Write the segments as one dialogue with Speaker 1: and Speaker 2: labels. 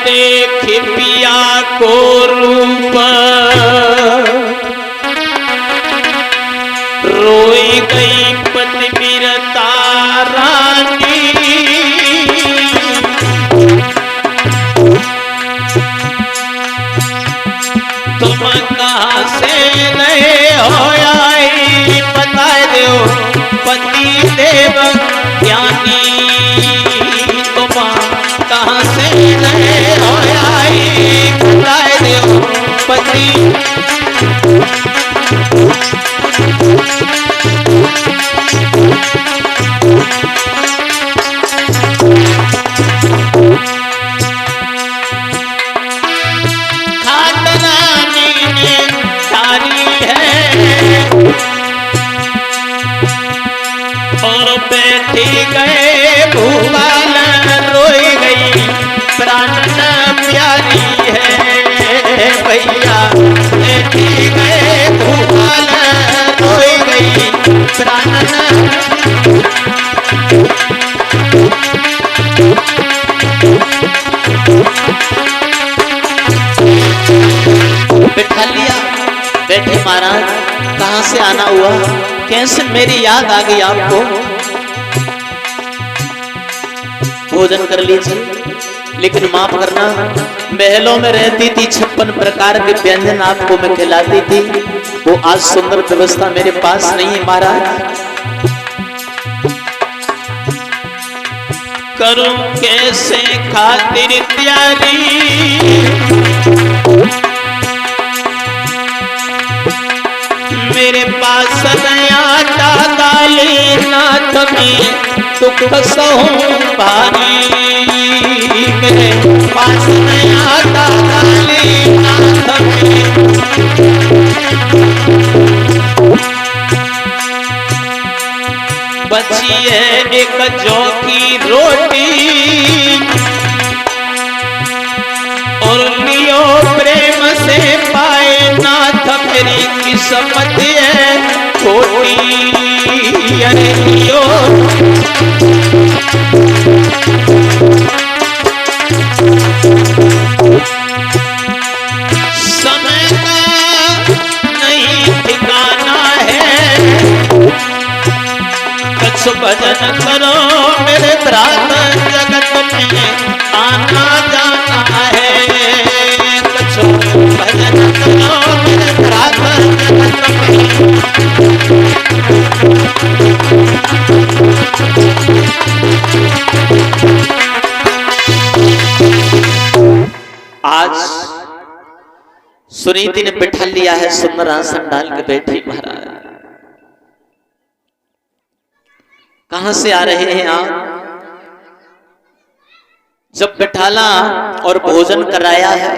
Speaker 1: देख पिया को रूप रोई गई पतिव्रता रानी। तुम कहाँ से नए हो आई बता दो पति देव ज्ञानी। तुम कहाँ से नए हो आई बता दो पति। और बैठी गए भूपाल रोई गई प्राण प्यारी है भैया। बैठी गए भूपाल रोई गई प्राण। बैठा लिया बैठे महाराज कहाँ से आना हुआ कैसे मेरी याद आ गई आपको। भोजन कर लीजिए लेकिन माफ करना महलों में रहती थी 56 प्रकार के व्यंजन आपको मैं खिलाती थी। वो आज सुंदर व्यवस्था मेरे पास नहीं है महाराज। करूं कैसे खातिर तैयारी मेरे पास नया दाली नाथ में दुख सहूं भारी। मेरे पास नया दाली नाथ में बची है एक जौ की रोटी और लियो प्रेम से पाए नाथ मेरी किस्मत है खोटी। अरे लियो समय का नहीं ठिकाना है कछ भजन करो मेरे भ्रात जगत में आना जाना है। कछ भजन करो मेरे भ्रात जगत में। आज सुनीति ने बिठा लिया है सुंदर आसन डाल के बैठी महाराज। कहां से आ रहे हैं आप। जब बिठाला और भोजन कराया है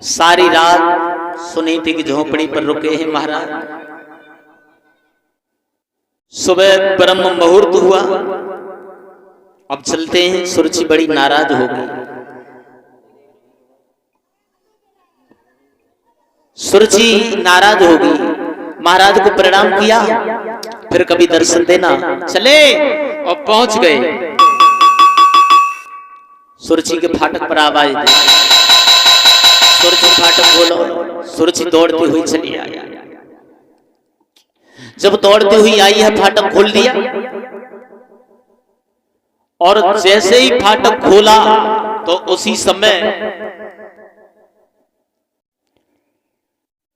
Speaker 1: सारी रात सुनीति की झोपड़ी पर रुके हैं महाराज। सुबह ब्रह्म मुहूर्त हुआ अब चलते हैं। सुरुचि बड़ी नाराज हो गई। सुरुचि नाराज हो गई महाराज को प्रणाम किया फिर कभी दर्शन देना चले और पहुंच गए। सुरुचि के फाटक पर आवाज दी। सुरुचि फाटक खोलो। सुरुचि दौड़ती हुई चली आई। जब दौड़ती हुई आई है फाटक खोल दिया और जैसे ही फाटक खोला तो उसी समय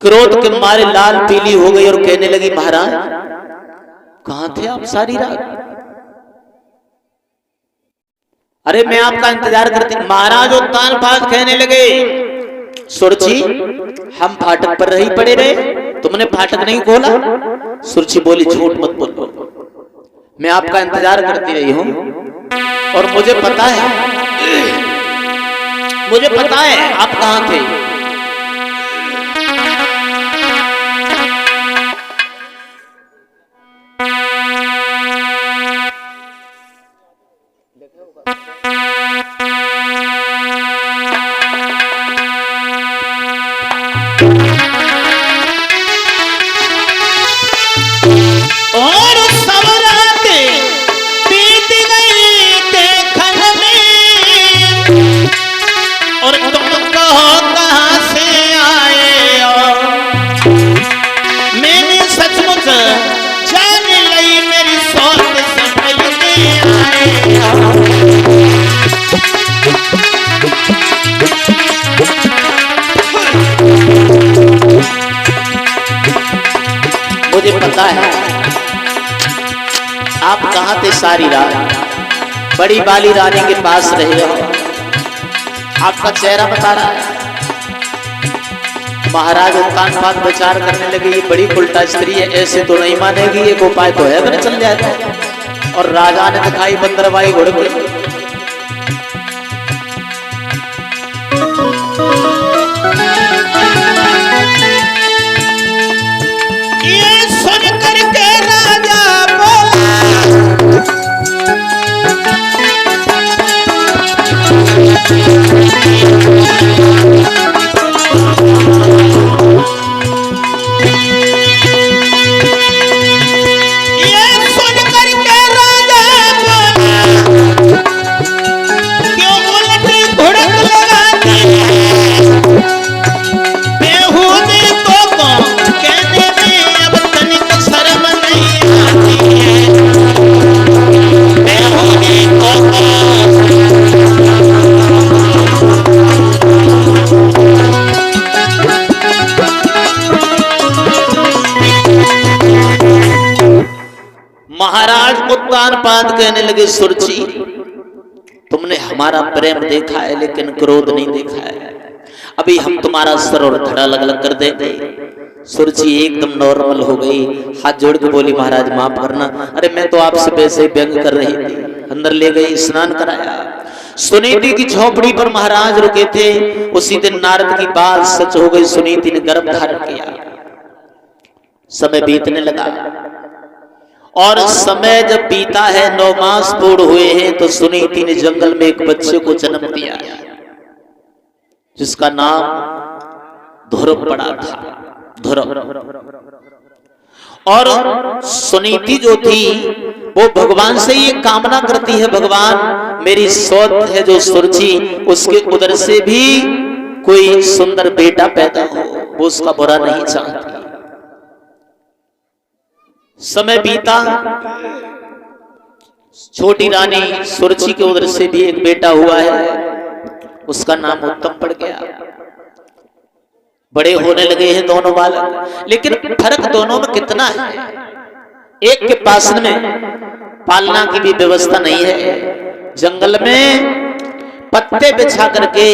Speaker 1: क्रोध के मारे लाल पीली हो गई और कहने लगी महाराज कहां थे आप सारी रात। अरे मैं आपका इंतजार करती। महाराज उत्तान फाज कहने लगे सुरुचि हम फाटक पर रही पड़े रहे तुमने फाटक नहीं खोला। सुरुचि बोली झूठ मत बोलो मैं आपका इंतजार करती रही हूं और मुझे पता है आप कहां थे। मुझे पता है आप कहां थे सारी रात, बड़ी बाली रानी के पास रहे हो, आपका चेहरा बता रहा है। महाराज उत्तान पाद विचार करने लगे ये बड़ी उल्टा स्त्री है, ऐसे तो नहीं मानेगी, एक उपाय तो है मैंने चल जाता। और राजा ने दिखाई बंदरबाई घोड़े को। ये सुन करके राजा महाराज उत्तान पाद कहने लगे सुरची तुमने हमारा प्रेम देखा है लेकिन क्रोध नहीं देखा है, अभी हम तुम्हारा सर और धड़ा अलग अलग कर देंगे। सुरची एकदम नॉर्मल हो गई, हाथ जोड़ के बोली महाराज माफ करना, अरे मैं तो आपसे वैसे ही व्यंग कर रही थी। अंदर ले गई, स्नान कराया। सुनीति की झोपड़ी पर महाराज रुके थे। उसी दिन नारद की बात सच हो गई, सुनीति ने गर्भ धारण किया। समय बीतने लगा और समय जब बीता है 9 मास पूर्ण हुए हैं तो सुनीति ने जंगल में एक बच्चे को जन्म दिया जिसका नाम ध्रुव पड़ा था। ध्रुव। और सुनीति जो थी वो भगवान से ये कामना करती है, भगवान मेरी सौत है जो सुरची, उसके उदर से भी कोई सुंदर बेटा पैदा हो, वो उसका बुरा नहीं चाहती। समय बीता, छोटी रानी सुरची के उदर से भी एक बेटा हुआ है, उसका नाम उत्तम पड़ गया। बड़े होने लगे हैं दोनों बालक, लेकिन फर्क दोनों में कितना है। एक के पास में पालना की भी व्यवस्था नहीं है, जंगल में पत्ते बिछा करके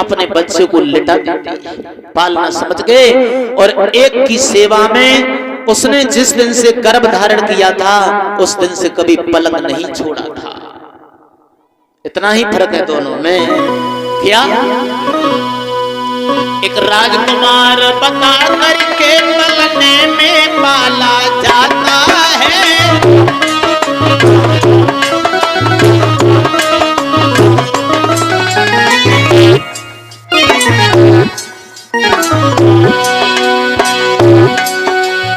Speaker 1: अपने बच्चे को लिटा देती है, पालना समझ गए। और एक की सेवा में उसने जिस दिन से गर्भ धारण किया था उस दिन से कभी पलक नहीं छोड़ा था। इतना ही फर्क है दोनों में। क्या एक राजकुमार बता करके पलने में पाला जाता है,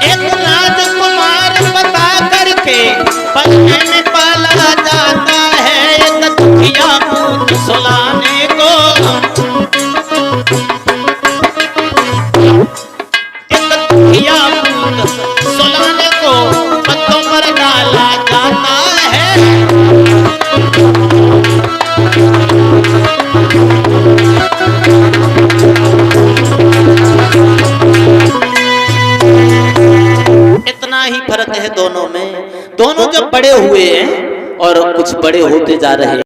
Speaker 1: एक राजकुमार बता करके पलने में पाला जाता है, एक दुखिया पूत सुलाने को, एक दुखिया पूत सुलाने को पत्तों पर डाला जाता है। इतना ही फर्क है दोनों में। दोनों जब बड़े हुए हैं और कुछ बड़े होते जा रहे हैं।